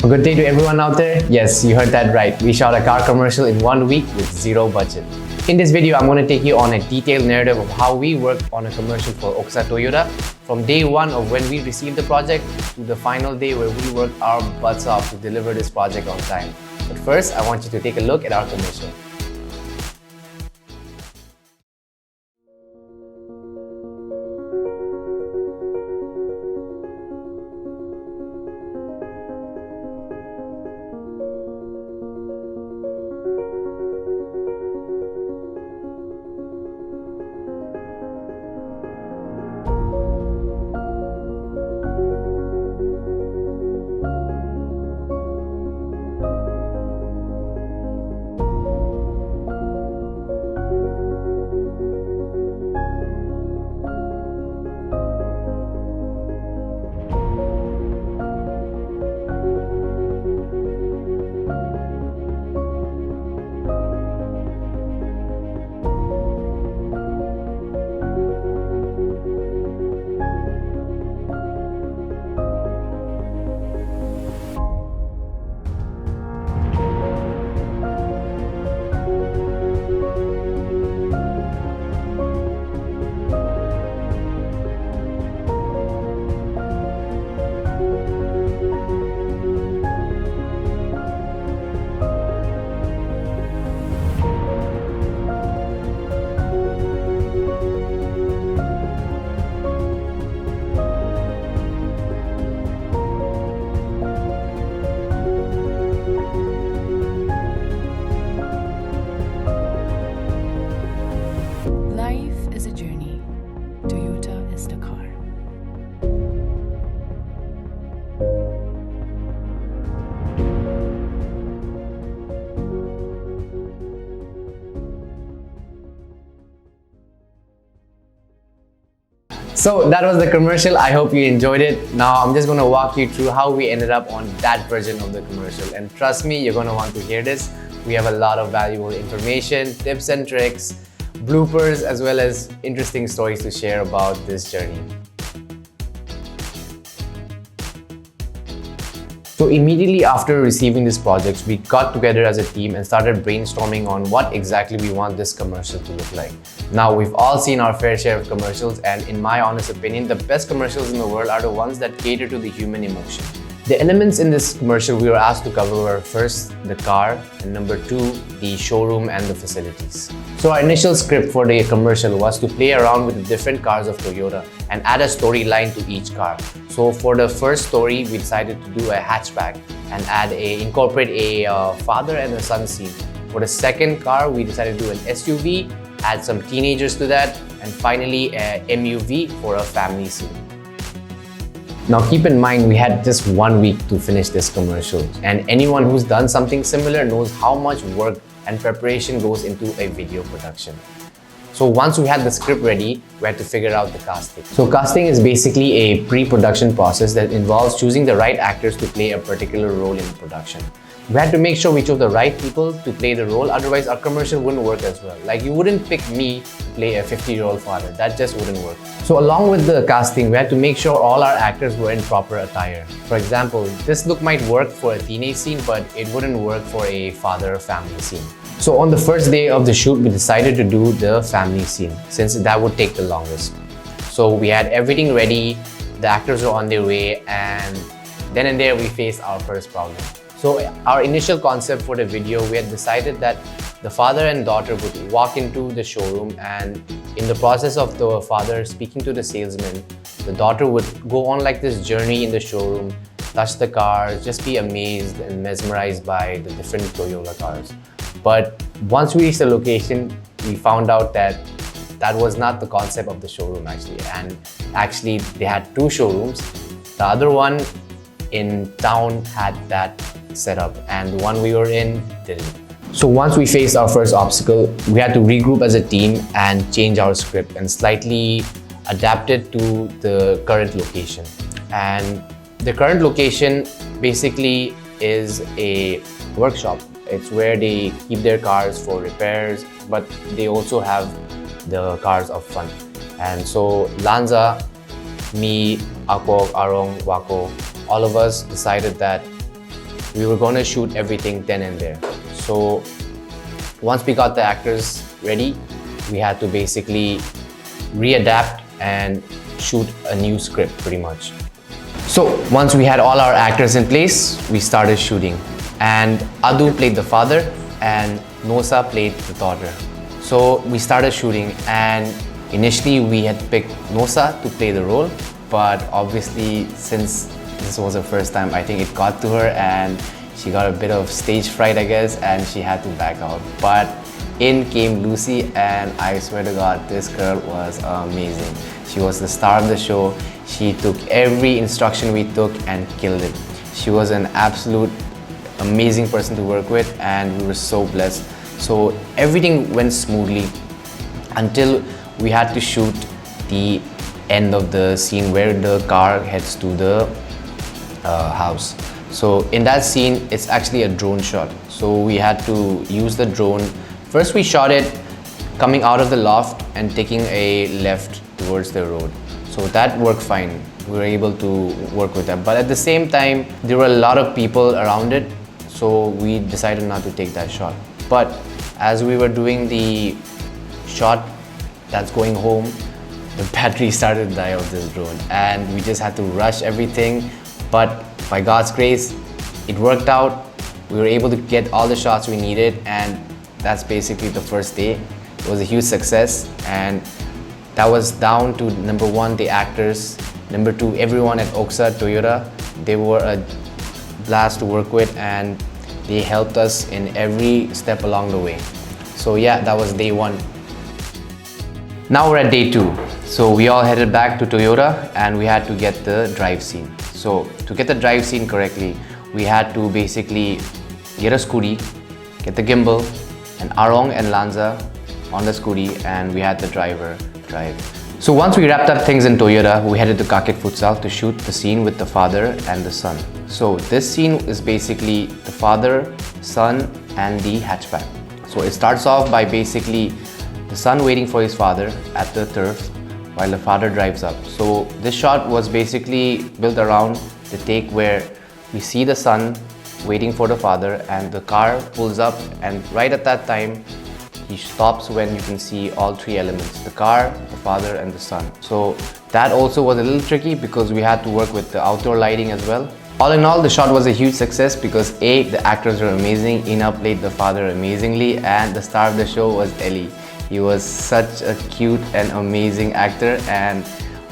Good day to everyone out there. Yes, you heard that right. We shot a car commercial in 1 week with zero budget. In this video, I'm going to take you on a detailed narrative of how we worked on a commercial for OKUSA TOYOTA from day one of when we received the project to the final day where we worked our butts off to deliver this project on time. But first, I want you to take a look at our commercial. Life is a journey. Toyota is the car. So that was the commercial. I hope you enjoyed it. Now I'm just going to walk you through how we ended up on that version of the commercial. And trust me, you're going to want to hear this. We have a lot of valuable information, tips and tricks, bloopers, as well as interesting stories to share about this journey. So immediately after receiving these projects, we got together as a team and started brainstorming on what exactly we want this commercial to look like. Now, we've all seen our fair share of commercials, and in my honest opinion, the best commercials in the world are the ones that cater to the human emotion. The elements in this commercial we were asked to cover were first, the car, and number two, the showroom and the facilities. So our initial script for the commercial was to play around with the different cars of Toyota and add a storyline to each car. So for the first story, we decided to do a hatchback and incorporate a father and a son scene. For the second car, we decided to do an SUV, add some teenagers to that, and finally a MUV for a family scene. Now keep in mind, we had just 1 week to finish this commercial, and anyone who's done something similar knows how much work and preparation goes into a video production. So once we had the script ready, we had to figure out the casting. So casting is basically a pre-production process that involves choosing the right actors to play a particular role in the production. We had to make sure we chose the right people to play the role, otherwise our commercial wouldn't work as well. Like, you wouldn't pick me to play a 50-year-old father, that just wouldn't work. So along with the casting, we had to make sure all our actors were in proper attire. For example, this look might work for a teenage scene, but it wouldn't work for a father-family scene. So on the first day of the shoot, we decided to do the family scene, since that would take the longest. So we had everything ready, the actors were on their way, and then and there we faced our first problem. So our initial concept for the video, we had decided that the father and daughter would walk into the showroom, and in the process of the father speaking to the salesman, the daughter would go on like this journey in the showroom, touch the cars, just be amazed and mesmerized by the different Toyota cars. But once we reached the location, we found out that that was not the concept of the showroom actually. And actually they had two showrooms. The other one in town had that setup, and the one we were in didn't. So once we faced our first obstacle, we had to regroup as a team and change our script and slightly adapt it to the current location. And the current location basically is a workshop. It's where they keep their cars for repairs, but they also have the cars up front. And so Lanza, me, Ako, Arong, Wako, all of us decided that we were gonna shoot everything then and there. So once we got the actors ready, we had to basically readapt and shoot a new script pretty much. So once we had all our actors in place, we started shooting. And Adu played the father and Nosa played the daughter. So we started shooting, and initially we had picked Nosa to play the role, but obviously since this was her first time, I think it got to her and she got a bit of stage fright, I guess, and she had to back out. But in came Lucy, and I swear to God, this girl was amazing. She was the star of the show. She took every instruction we took and killed it. She was an absolute amazing person to work with, and we were so blessed. So everything went smoothly until we had to shoot the end of the scene where the car heads to the house. So in that scene, it's actually a drone shot. So we had to use the drone. First we shot it coming out of the loft and taking a left towards the road. So that worked fine. We were able to work with that. But at the same time, there were a lot of people around it, so we decided not to take that shot. But as we were doing the shot that's going home, the battery started to die of this drone, and we just had to rush everything. But by God's grace, it worked out. We were able to get all the shots we needed, and that's basically the first day. It was a huge success, and that was down to number one, the actors, number two, everyone at OKUSA Toyota. They were a blast to work with, and they helped us in every step along the way. So yeah, that was day one. Now we're at day two. So we all headed back to Toyota, and we had to get the drive scene. So to get the drive scene correctly, we had to basically get a scooty, get the gimbal, and Arong and Lanza on the scooty, and we had the driver drive. So once we wrapped up things in Toyota, we headed to Kkt Futsal to shoot the scene with the father and the son. So this scene is basically the father, son, and the hatchback. So it starts off by basically the son waiting for his father at the turf while the father drives up. So this shot was basically built around the take where we see the son waiting for the father, and the car pulls up, and right at that time he stops when you can see all three elements: the car, the father, and the son. So that also was a little tricky because we had to work with the outdoor lighting as well. All in all, the shot was a huge success because A, the actors were amazing, Ina played the father amazingly, and the star of the show was Ellie. He was such a cute and amazing actor, and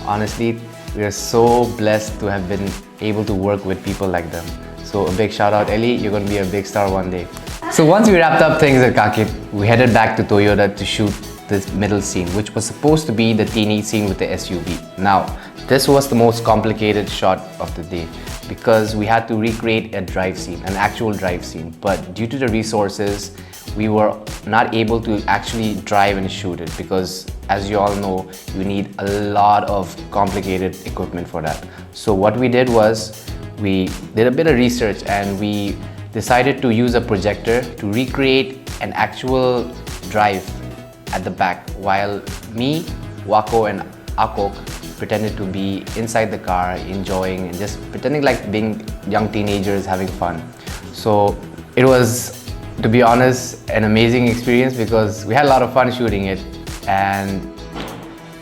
honestly, we are so blessed to have been able to work with people like them. So a big shout out, Ellie, you're going to be a big star one day. So once we wrapped up things at Kkt, we headed back to Toyota to shoot this middle scene, which was supposed to be the teenage scene with the SUV. Now, this was the most complicated shot of the day because we had to recreate a drive scene, an actual drive scene. But due to the resources, we were not able to actually drive and shoot it because, as you all know, you need a lot of complicated equipment for that. So what we did was we did a bit of research, and we decided to use a projector to recreate an actual drive at the back, while me, Wako, and Akok pretended to be inside the car, enjoying and just pretending like being young teenagers having fun. So it was, to be honest, an amazing experience because we had a lot of fun shooting it, and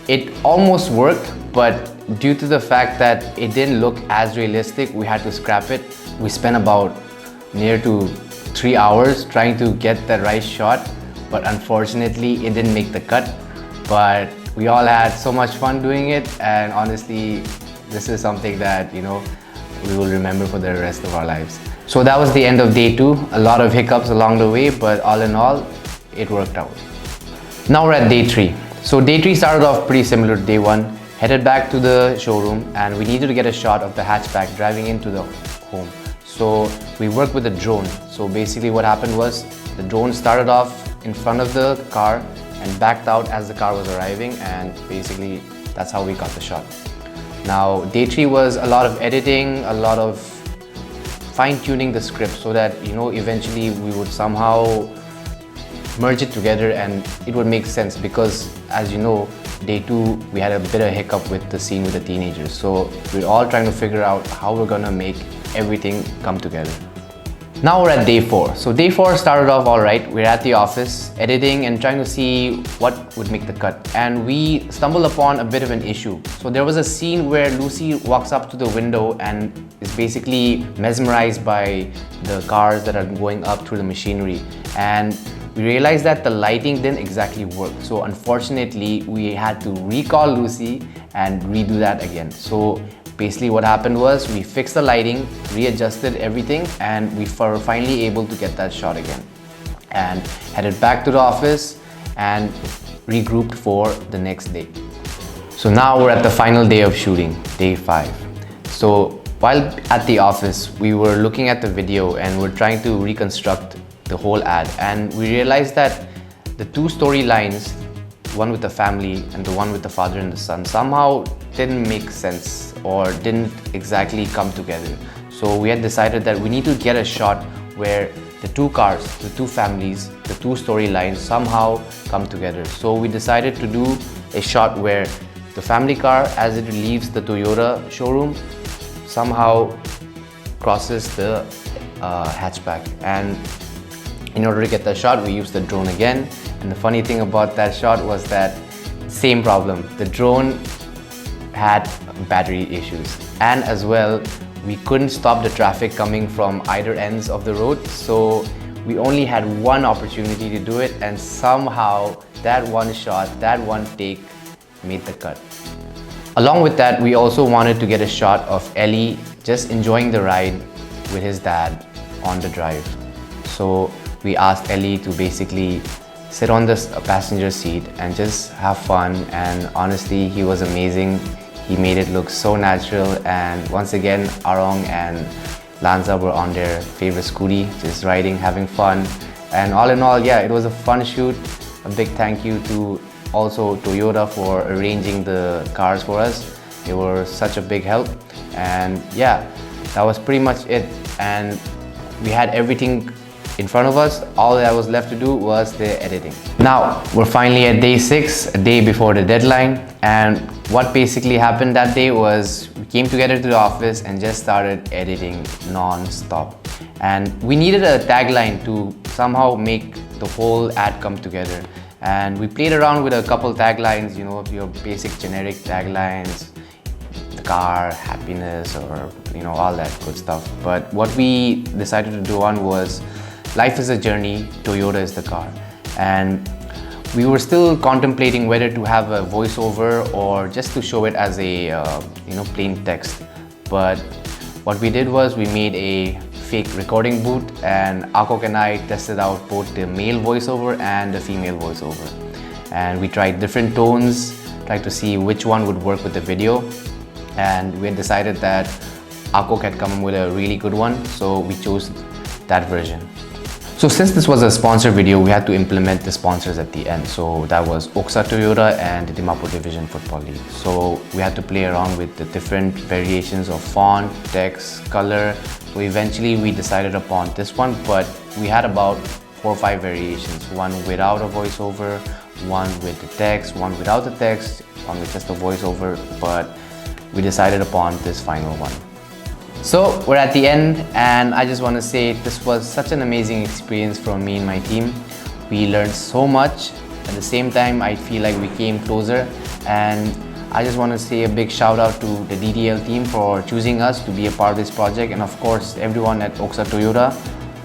it almost worked, but due to the fact that it didn't look as realistic, we had to scrap it. We spent about near to 3 hours trying to get the right shot, but unfortunately it didn't make the cut. But we all had so much fun doing it, and honestly, this is something that, you know, we will remember for the rest of our lives. So that was the end of day two. A lot of hiccups along the way, but all in all, it worked out. Now we're at day three. So day three started off pretty similar to day one. Headed back to the showroom, and we needed to get a shot of the hatchback driving into the home. So we worked with the drone. So basically what happened was the drone started off in front of the car and backed out as the car was arriving, and basically that's how we got the shot. Now day three was a lot of editing, a lot of fine-tuning the script so that, you know, eventually we would somehow merge it together and it would make sense, because as you know, day two we had a bit of hiccup with the scene with the teenagers. So we're all trying to figure out how we're gonna make everything come together. Now we're at day 4. So day 4 started off alright. We're at the office editing and trying to see what would make the cut. And we stumbled upon a bit of an issue. So there was a scene where Lucy walks up to the window and is basically mesmerized by the cars that are going up through the machinery. And we realized that the lighting didn't exactly work. So unfortunately, we had to recall Lucy and redo that again. So basically what happened was we fixed the lighting, readjusted everything, and we were finally able to get that shot again. And headed back to the office and regrouped for the next day. So now we're at the final day of shooting, day 5. So while at the office, we were looking at the video and we're trying to reconstruct the whole ad. And we realized that the two storylines, one with the family and the one with the father and the son, somehow didn't make sense or didn't exactly come together. So we had decided that we need to get a shot where the two cars, the two families, the two storylines somehow come together. So we decided to do a shot where the family car, as it leaves the Toyota showroom, somehow crosses the hatchback. And in order to get that shot, we used the drone again. And the funny thing about that shot was that same problem. The drone had battery issues, and as well we couldn't stop the traffic coming from either ends of the road, so we only had one opportunity to do it, and somehow that one shot, that one take made the cut. Along with that, we also wanted to get a shot of Ellie just enjoying the ride with his dad on the drive. So we asked Ellie to basically sit on the passenger seat and just have fun, and honestly he was amazing. He made it look so natural, and once again Arong and Lanza were on their favorite scooty, just riding, having fun. And all in all, yeah, it was a fun shoot. A big thank you to also Toyota for arranging the cars for us. They were such a big help, and yeah, that was pretty much it. And we had everything in front of us. All that was left to do was the editing. Now we're finally at day 6, a day before the deadline, and what basically happened that day was we came together to the office and just started editing non-stop. And we needed a tagline to somehow make the whole ad come together. And we played around with a couple taglines, you know, your basic generic taglines, the car, happiness, or you know, all that good stuff. But what we decided to do one was, life is a journey, Toyota is the car. And we were still contemplating whether to have a voiceover or just to show it as a you know, plain text. But what we did was we made a fake recording booth, and Akok and I tested out both the male voiceover and the female voiceover. And we tried different tones, tried to see which one would work with the video. And we had decided that Akok had come up with a really good one, so we chose that version. So since this was a sponsor video, we had to implement the sponsors at the end. So that was OKUSA TOYOTA and the Dimapur Division Football League. So we had to play around with the different variations of font, text, color. So eventually we decided upon this one, but we had about 4 or 5 variations. One without a voiceover, one with the text, one without the text, one with just a voiceover, but we decided upon this final one. So we're at the end, and I just want to say this was such an amazing experience for me and my team. We learned so much. At the same time, I feel like we came closer, and I just want to say a big shout out to the DDL team for choosing us to be a part of this project, and of course everyone at OKUSA TOYOTA,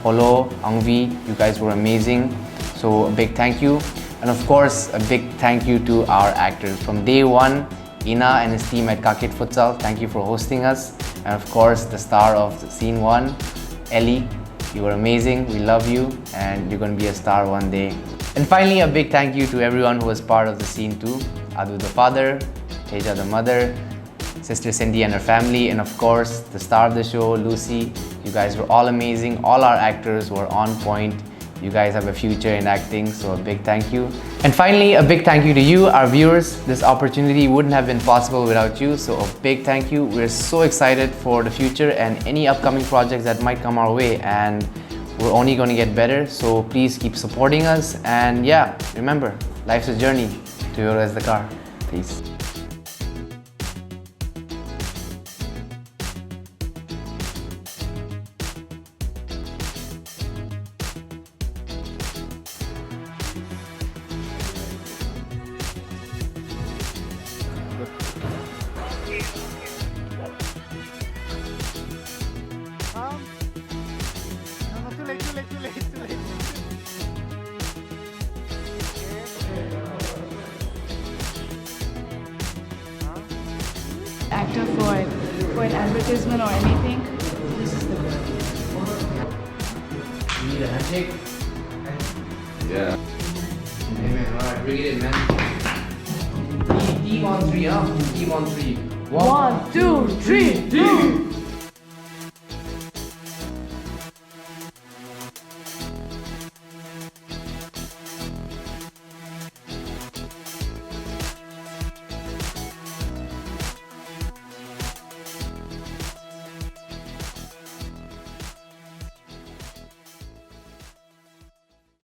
Holo, Angvi, you guys were amazing. So a big thank you, and of course a big thank you to our actors from day 1. Ina and his team at Kakit Futsal, thank you for hosting us. And of course, the star of scene 1, Ellie, you were amazing, we love you, and you're going to be a star one day. And finally, a big thank you to everyone who was part of the scene 2, Adu the father, Theja the mother, Sister Cindy and her family, and of course, the star of the show, Lucy. You guys were all amazing, all our actors were on point. You guys have a future in acting, so a big thank you. And finally, a big thank you to you, our viewers. This opportunity wouldn't have been possible without you, so a big thank you. We're so excited for the future and any upcoming projects that might come our way, and we're only going to get better, so please keep supporting us. And yeah, remember, life's a journey. Toyota is the car. Peace. an advertisement or anything, this is the girl. You need a handshake? Yeah. Hey man, alright, bring it in, man. Team on three, huh? Team on three. 1, 2, 3, 2.